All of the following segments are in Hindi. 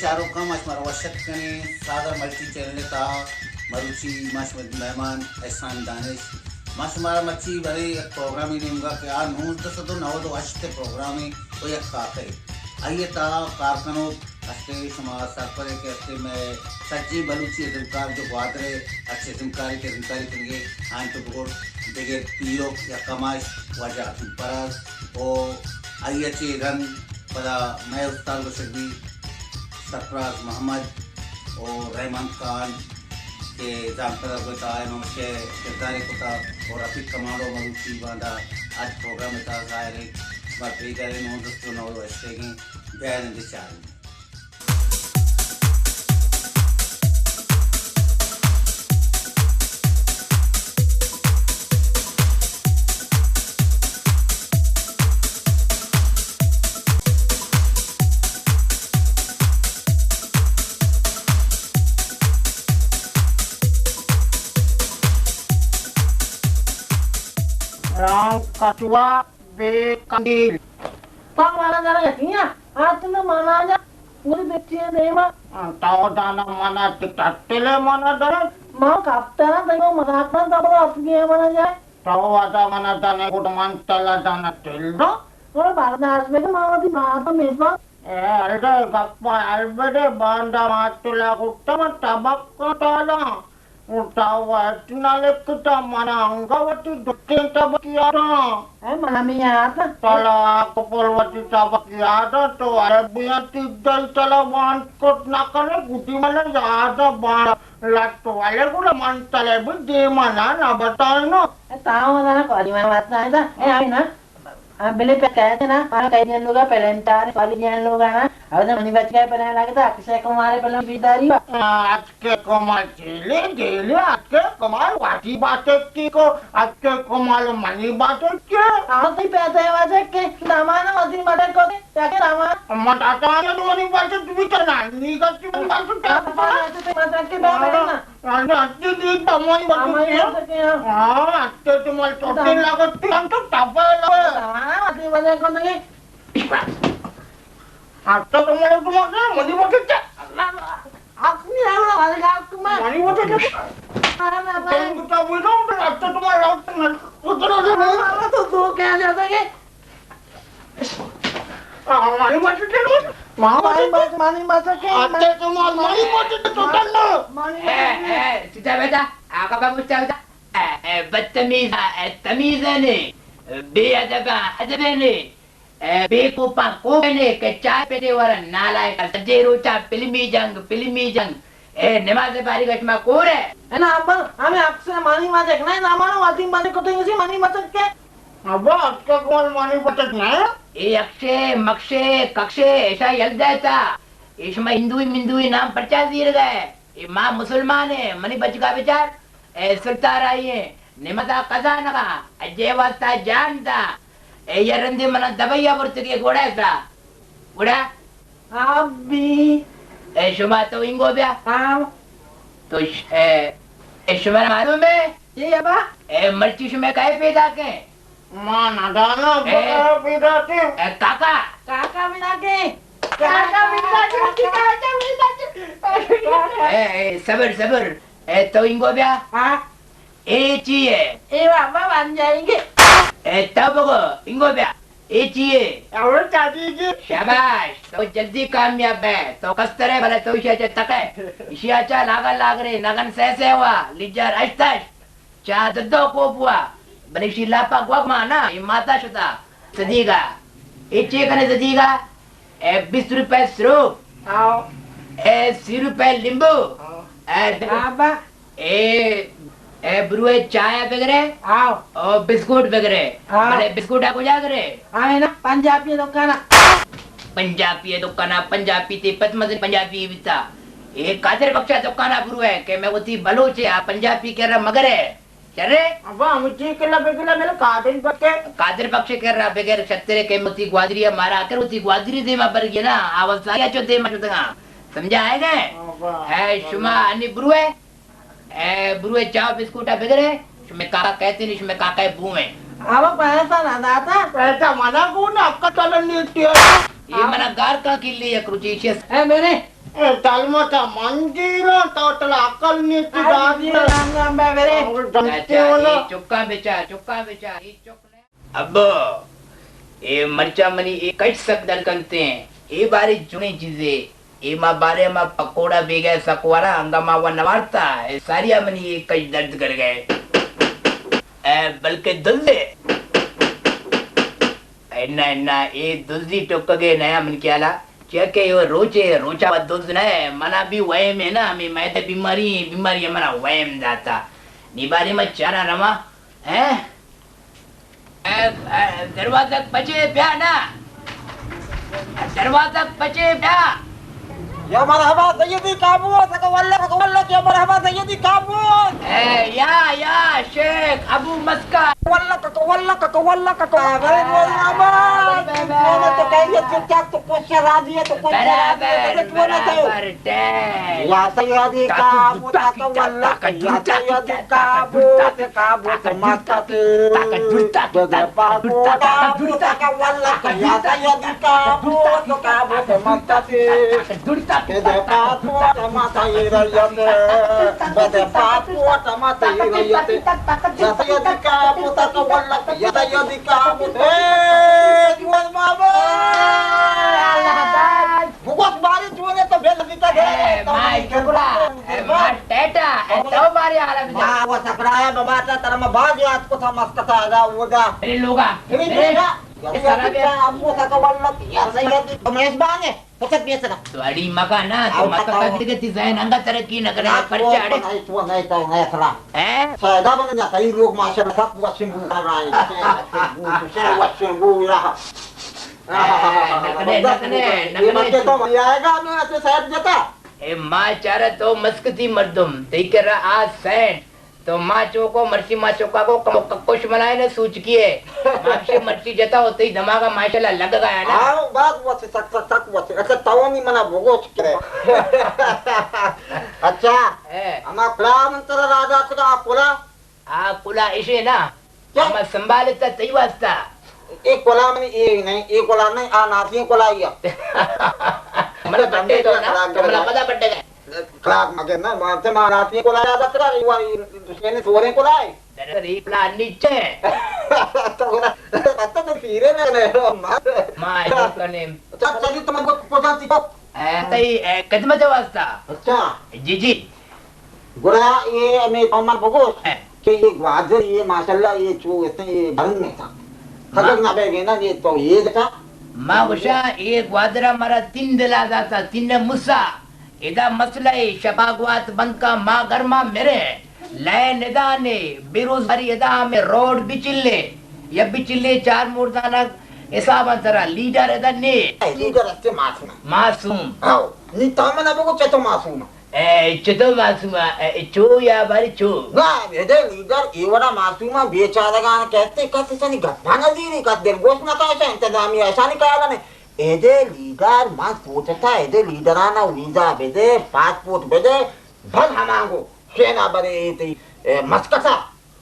चारों कम आज मरवशत कने सादा मल्टी चैनल का मरुची माश मेहमान एहसान दानिश माश हमारा मच्छी भरे एक प्रोग्राम ही नहीं होगा कि यार नूर तो नव तो अच्छे प्रोग्राम है वो एक काके आइए ता कारखानों हस्ते समाज सरपरे के हस्ते में सच्ची बलूची जिमकार जो ग्वादरे अच्छे जिमकारी के जिमकारी करेंगे हाँ तो बहुत देखे पीरो या कमाश वजह परस ओ आइए चे रन pada मैं उस्ताद बशरी सरफराज मोहम्मद और रहमान खान के जानकर होता है नमस्ते किरदार होता और रफीक कमांडो मरुची बांधा आज प्रोग्राम में था जाहिर है बात भी करें नौ दोस्तों नौ वर्षे की बयान दिचार कचुआ बेकंडील tak mana cara ya at na mana aja nguri betti dema tahu dana mana ditatile mana dana mau kaptana demo madakna tabla apni mana jay tahu ada mana dana kudu mantala dana tildo ora bardas me mau di maata mesba alde gappa albede banda matula kuttama tabakko tala tahu etnale kita mana anggawati dukin tabakiara mana miya ata kalau aku polwati tabakiara to arabiya tidal tala wankot nakale guti mana ada banda latto ale gula mantale budi mana na batano tahu mana ko di mana watna ida amina beli pe कहते ना para kayan लोग पेलेंटार वाली जान लोग ना अब तो मनी बच गए पहले लगे था अक्षय कुमार पहले बिदारी अक्षय कुमार जेले अक्षय कुमार वाटी बातें की को अक्षय कुमार मनी बातें के आप तो पैसे वाजे के रामायण मधी मटे को क्या के रामायण मटाता है तो मनी बातें तू भी करना नहीं करती मनी बातें क्या तो मत के बैठे ना अक्षय दी तमोई बातें हाँ अक्षय तुम्हारे टोटे लगती हम तो टपे लगे मधी मटे को नहीं अक्षय तुम्हारे मनी बातें क्या अपनी आवाज़ वाले का तुम्हारे मनी बातें क्या तुम तो बोलो तो अक्षय तुम्हारे लौट उधर तो दो क्या जाता है मनी बातें क्या मानी मत के अक्षय तुम्हारे मनी बातें तो करना सुधा बेटा आका बाबू चाहता बदतमीज तमीज ने बेअदब अदब ने बेकूफा को ने के चाय पे वाला नालायक सजे रोचा फिल्मी जंग नमाज बारी गश्मा कोर है ना अब हमें आपसे मानी मत देखना है ना मानो वाती माने को तो इसी मानी मत के अब अक्षय कुमार मनी बातें नहीं ये अक्षय मक्षे कक्षे ऐसा यलदा था इसमें हिंदुई नाम प्रचार दिए गए ये माँ मुसलमान है मनी बच का विचार सुल्तान आई है निमता कजा नगा अजय वास्ता जानता ये रंदे मना दबैया वर्त के घोड़ा था घोड़ा अभी शुमा तो इंगो ब्या हाँ तो शुमा मालूम है ये अब मर्ची शुमे काहे पैदा के माँ नादाना पैदा के काका काका बिना के सबर तो इंगो ब्या हाँ ए चाहिए ये बाबा बन जाएंगे तब इंगो ब्या ए चाहिए और चाची जी शाबाश तो जल्दी कामयाब है तो कस्तर है भले तो इसे तके इसे अच्छा लाग रे नगन से हुआ लिजार अष्टश चा दद्दो को बुआ बनिशी लापा ग्वाग माना ये माता शुदा सदीगा ए चाहिए कने सदीगा 20 रुपए सिरूप आओ 80 रुपए नींबू बाबा ब्रुए चाय वगैरह आओ और बिस्कुट वगैरह हाँ। भले बिस्कुट आपको जा करे आए ना पंजाबी दुकान पंजाबी ते पद्मजन पंजाबी विता ये कादर बख्शा दुकान ब्रुए के मैं उती बलोच है पंजाबी कह रहा मगर है चले अब मुझे किला बेकिला मेरे कादिन बके कादर बख्शे कह रहा बगैर छत्रे के मुती ग्वादरी मारा कर उती ग्वादरी दे मा बर गया ना आवाज आया जो दे मा चुदगा समझा आएगा है शुमा अनि ब्रुए ब्रुए चाव बिस्कुट वगैरह शुमे काका कहते नहीं शुमे काका बुए अब पैसा ना दाता पैसा मना को ना अक्का चलन नहीं ये मना गार का किल्ली है क्रुचिशियस ए मेरे Tal mata manjiro total akal ni tu Aji dah. Ram Ram बेरे अच्छा ये चुक्का बेचा ये चुक ने अब ये मरचा मनी ये कई सब दर करते हैं ये बारी चुनी चीजें ये माँ बारे में पकोड़ा भी गए सकवारा हंगामा व नवारता ये सारिया मनी ये कई दर्द कर गए बल्कि दुल्ले ना ये दुल्जी टुक गए नया मन क्या ला के यो रोचा दुल्ज न मना भी वयम है ना मैं तो बीमारी मना वयम जाता निबारी में चारा रमा है दरवाजा पचे प्या ना दरवाजा पचे प्या Ya marhaba sayyidi kabut, takawalla ya marhaba sayyidi kabut. या शेख अबू मस्का Kakawalla. Bare dua nama. Mana tu kaya cicak tu kusya radia tu kusya radia. बराबर Ya sayyidi kabut, takawalla. Ya sayyidi kabut mata tu. Bedepaku kabut, takawalla. Ya sayyidi kabut mata tu. Bedepaku mata irayate. Bedepaku mata irayate. Ya sayyidi kabut, takawalla. Ya sayyidi kabut. Tuan mama. Buat bari tuan itu bela kita deh. माय कबरा माय टेटा तो मारी आलम जा वो सकराया बाबा तेरा मैं भाग गया आपको था मस्त था आगा होगा मेरे लोगा ini juga ya aku tak wallet ya saya di pemesbang pecat biasa dah तुम्हारी मका ना तो मका का के डिजाइन अंगा तरक्की न करे पर्चा अड़े tuan naik tahu naik salah हैं saya dah menyatakanลูกmasyarakat buat sembuh orang saya buat sembuh lah नकने तो आएगा ना saya jata ए मां चारा तो मस्कती मर्दुम देकर आज सैन तो मां चोको मर्ची मां चोका को ककोश बनाए ने सूच किए मां मर्ची जता होते ही धमाका माशाल्लाह लग गया ना ah bagus buat tak buat अच्छा tahu ni mana bogos kira अच्छा ama plan antara raja kita apola आ पुला इसे ना हम संभालता तई वास्ता एक कोला में एक कोला नहीं आ नाती कोला ही मला बड्डे तो ना मला पता बड्डे का क्लाक मगे ना मानते मा नाती कोला या दकरा युवा दुश्मनी सोरे कोला है दरे प्लान नीचे तो फिरे ने मां जो कने चली तुमको पोजाती को तई कदम वास्ता अच्छा जी गुरा ये मैं अमर बगोस कि ये ग्वादर ये माशाल्लाह ये चो इतने ये भरन में था खगक ना बेगे ना ये तो ये देखा मां उषा एक वादरा मारा तीन दिला जाता तीन मुसा इदा मसला है शबागवात बंद का मां गरमा मेरे लय निदाने बेरोजगारी इदा में रोड बिचिल्ले या बिचिल्ले चार मुर्दाना हिसाब अंतरा लीडर इदा ने लीडर अच्छे मासूम आओ नी तामना बगो चतो मासूम चतो मासूम चो या बारी चो ना ये लीडर एवरा मासूम बेचारा कहते कहते सनी गप्पाना दी नहीं कहते दिल गोश ना का इंतजामी ऐसा नहीं कहा ने एदे लीडर मां पूछता एदे लीडराना वीजा बेदे पासपोर्ट बेदे भल हमांगो सेना बरे ते मस्कसा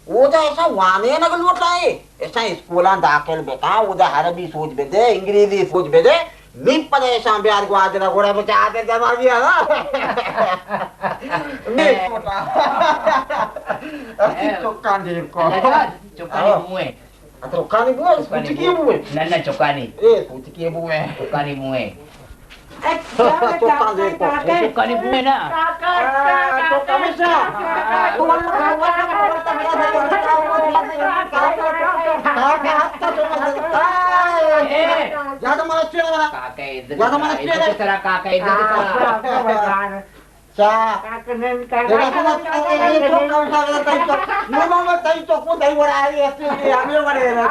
ओदा ऐसा वाने न गलवट लाए ऐसा स्कूला दाखिल बेटा ओदा अरबी सोच बेदे अंग्रेजी सोच बेदे नीप पर ऐसा बिहार को आज ना घोड़ा बचा आते जमा दिया ना चौकानी को चौकानी मुए चौकानी बुए कुचकी बुए नन्ना चौकानी कुचकी बुए चौकानी मुए चौकानी को चौकानी मुए ना चौकानी सा ज्यादा मारा चेहरा काका इधर ज्यादा मारा चेहरा इधर तरह काका इधर तरह चा तेरा सुना ये तो कौन सा वाला तई तो नो नो तई तो को दई बड़ा है ऐसे आगे बड़े ना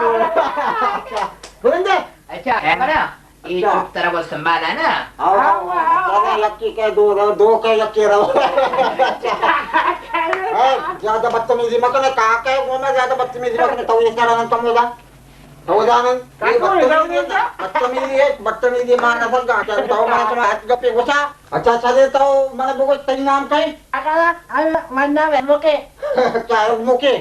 बुरंदे अच्छा है ना ये चुप तरह को संभाला ना आओ लक्की के दो के लक्की रहो ज्यादा बदतमीजी मत करना काका है वो में ज्यादा बदतमीजी मत करना तो ये सारा तुम होगा तो जानन बदतमीजी मान असल का क्या तो मान तुम हाथ गप्पे घुसा अच्छा चले तो मैंने बोको तेरी नाम क्या है मन्ना वेमोके क्या है मुके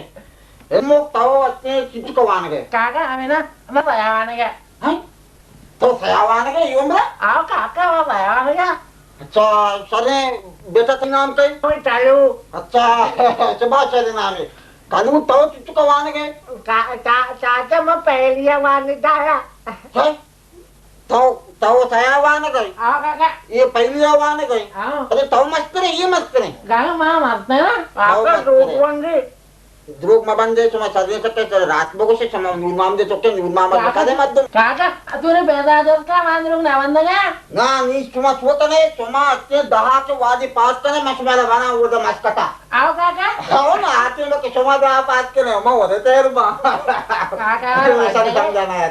मुक तो अच्छे किसी को वान गए काका हमें ना मैं बयान गया हैं तो सयावान गए यूं बरा आओ काका वो बयान गया अच्छा सरे बेटा ते नाम कई चालू अच्छा शाबाश सरे नाम है कानू तो चुका वाने के चाचा मैं पहली वाने दाया है तो saya वाने गई kakak. ये पहली वाने गई अरे तो मत करे ये मत करे Kakak mau maksudnya? kakak duluan deh Druk mabande cuma sadria sakit रात बगो से sama nurmam de tokke nurmam kade mad Kakak, तूने पैदा दस का मांदरूंग ना बंदगा? ना नी cuma छोटा नहीं cuma के दहा के वादी पास करे मशमाला बना वो द मस्कता आओ kakak. आओ ना आते लोग के cuma दहा पास करे मैं वो देते हैं रुपा Kakak, सर समझाना है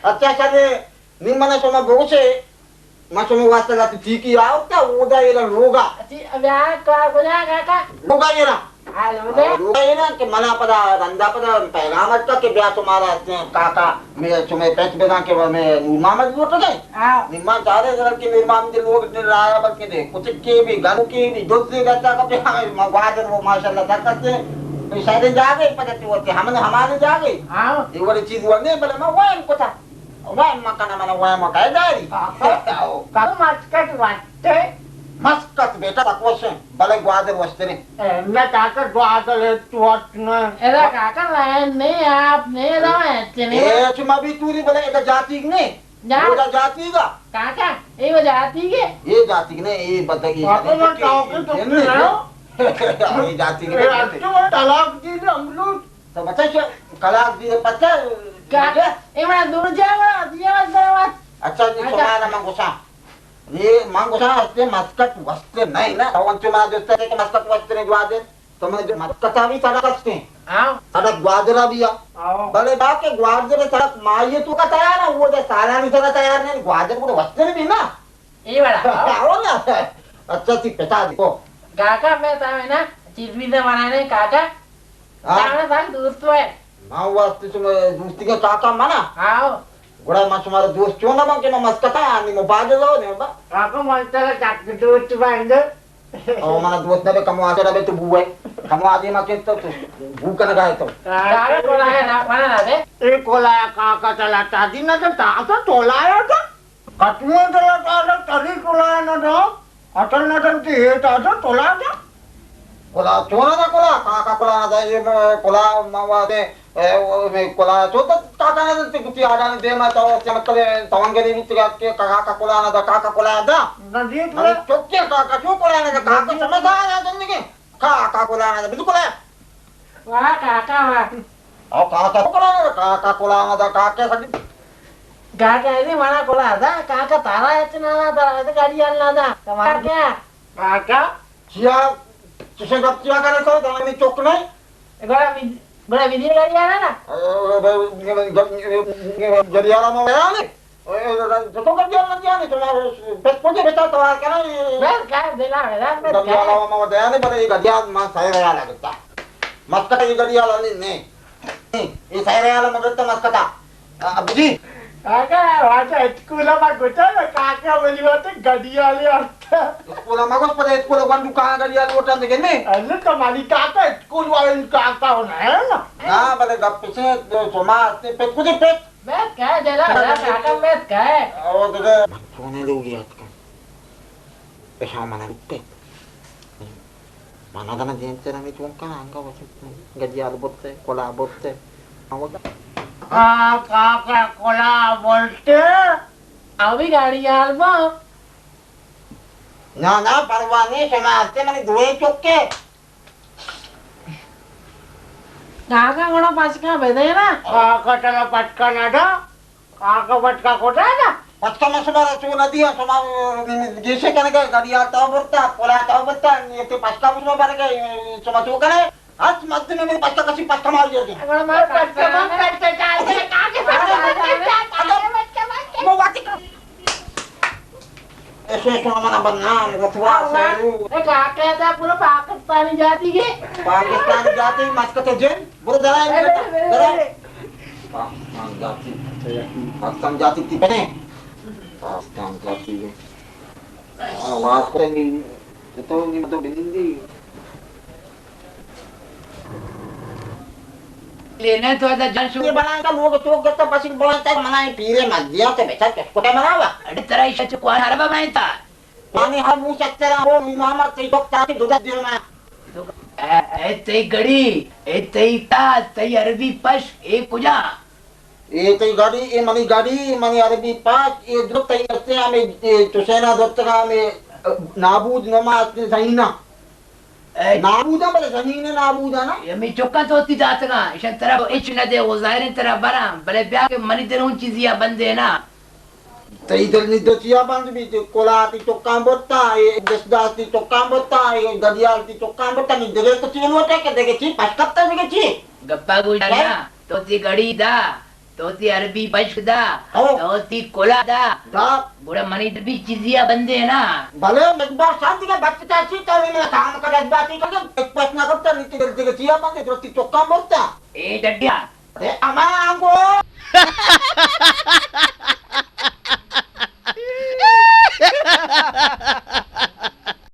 अच्छा सर नी मने cuma बगो से मैं cuma वास्ते लाती ठीक ही आओ क्या वो दा ये लोगा अब यार क्या बोला kakak? लोगा ये ना Halo deh. लोगा ये ना कि मना पदा रंदा पदा पैगाम अच्छा के ब्याह तुम्हारा काका मैं तुम्हें पेट बना के मैं नूरमाम लूट गए आओ. निम्मा चारे जरा के निर्माण के लोग ने राया बल के दे कुछ के भी गानों के भी दूसरे गच्चा का पे मगवादर वो माशाल्लाह तक से शायद जा गए पता होते हमने हमारे जा गए आओ. ये वाली चीज वरने बोले मैं वाम को था वाम मकाना मैंने वाम का जारी Kamu masuk watte. मस्कत बेटा तकवश भले ग्वादर वस्ते ने मैं kakak Gwadar तुवटने. Era kakak lain nih आपने लाए चने. ए चुमा भी तूरी बोले एक जाति ने ये जाति का Kakak, ये वो जाती है. ये जाति ने ये बताइए Aku mau tahu itu kenapa? ये जाति Eh, ने itu talak di amlut. तो बच्चा क्या कलाक दिए पता Kakak, ini mana dulu jawa, dia lewat. अच्छा जी सुना मंगोसा ये मंगोसा हस्ते मस्कट वस्ते नहीं ना और चुमा जो तरह के मस्कट वस्ते ने ग्वादर तो मैं जो मस्कटा भी सड़क हस्ते आओ. सड़क ग्वादरा भी आ आओ. भले बात के ग्वादर सड़क माये तो का तैयार है वो जो सारा नहीं सड़ा तैयार नहीं ग्वादर को वस्ते भी ना Ini mana? आओ ना अच्छा सी पता देखो Kakak, मैं tahu ना, चीज भी तो बनाने kakak. Tahu ना दोस्त है. मां वास्ते तुम्हें दोस्ती का काका माना आओ. गुड़ा मां तुम्हारा दोस्त क्यों ना बंके मैं मस्कटा आनी मैं बाजे जाओ ने बा Aku mau cari cak dost bangga. और माना दोस्त ने कमवा आते रहे तो बुए कमवा आदि मां के तो भूख न गए तो Kakak kola ya, mana ada? ए कोला काका चला तादी ना तो तासा तोलाया था कटुआ चला तासा तरी तोलाया ना तो अटल ना तो ये तासा तोलाया था कोला चोरा ना कोला काका कोला ना ये कोला मावाते मैं कोला तो काका ना तो कुछ आड़ा ने दे मैं तो मतलब तवन के भी के काका कोला ना काका कोला था नदी चोके काका क्यों कोला ना काका समझ आया तुमने के काका कोला ना बिल्कुल है Wah, kakak mah. और काका कोला ना काका सदी Kakak ini mana kola ada? Kakak tara itu nana tara itu kalian nada. Kemarin kakak. Chia तुझे कब चिया करे तो दाने में चोक नहीं Gora video kalian nana. जरियाला में आया नहीं तो कर दिया ना दिया नहीं तुम्हारे पेट पूजे बेटा तो आ क्या नहीं Kan, bela. जरियाला में दया नहीं पर ये गडिया मां सही रहा लगता मस्कट ये गडियाला नहीं ये सही रहा लगता मस्कटा अब जी Kakak, wajah sekolah mah gocah kakak beli waktu gadial ya. School में कुछ पता स्कूल वन दुकान गडिया लोटा देखे नहीं Lu kembali kakak sekolah walau kakak mana? ना भले गप पीछे सोमा पे कुछ पे Bet kah, jalan kakak bet kah. और तो सोने लोगी आज का पैसा मना रुपए mana kana gente na mit wong kanga wasit gadial botte kola botte awak Kakak kola bolte. Abi gadial bang. ना ना परवाह नहीं समाजते मैंने दुए चुके Kakak ngono pas ka beda na. Kakak tala patkan ada. Kakak patka kota ada. पचका में समारा चुना दिया समा जैसे कहने का गडिया तो बोलता कोला तो बोलता ये तो पचका में समार के समा चुका करे आज मध्य में पचका कसी पचका मार दिया थी Ngono mah patka mah patka cari kakak. mau वाटी ऐसे समाना बनना रथवा से Kakak ada pura Pakistan jati ke. Pakistan जाती मस्कत जेन बोल जरा पाकिस्तान जाती थी पहने पाकिस्तान जाती है आवाज करेंगी तो नहीं तो बिंदी लेने तो ada ये jangan बनाएगा लोग तो गत्ता पसी बोलता है मनाए पीरे मत दिया तो बेटा किसको क्या मनावा ada terai satu kuan harap apa itu पानी हर मुंह सकते रहा वो इमामत से डॉक्टर की दुदा दियो ना ते गड़ी ते तास ते अरबी पश ए कुजा ये तो गाड़ी ये मनी अरबी पास ये जो तई करते हैं हमें तो सेना दफ्तर में नाबूद नमाज ने सही ना नाबूदा बले जमीन नाबूदा ना यमी चौका तो होती जातगा इशन तरह इच न दे वो जाहिर तरह बरा भले ब्याह के मनी तेरे उन चीजिया बंदे ना तई दल नि दचिया बंद भी तो कोलाती चौका बोता ये दसदाती चौका बोता ये गदियाती चौका बोता नि देगे तो चीन होते के देगे ची पटकता देगे ची गप्पा गुजारा तो ती गड़ी दा तो ती अरबी बश दा तो ती कोला दा बुरा मनी भी चीजिया बंदे ना भले मजबार शांति का बच्चा ची तो मैं काम कर बाती कर एक प्रश्न करता नीति देगे चिया बंदे तो ती चौका बोता ए डडिया अरे अमांगो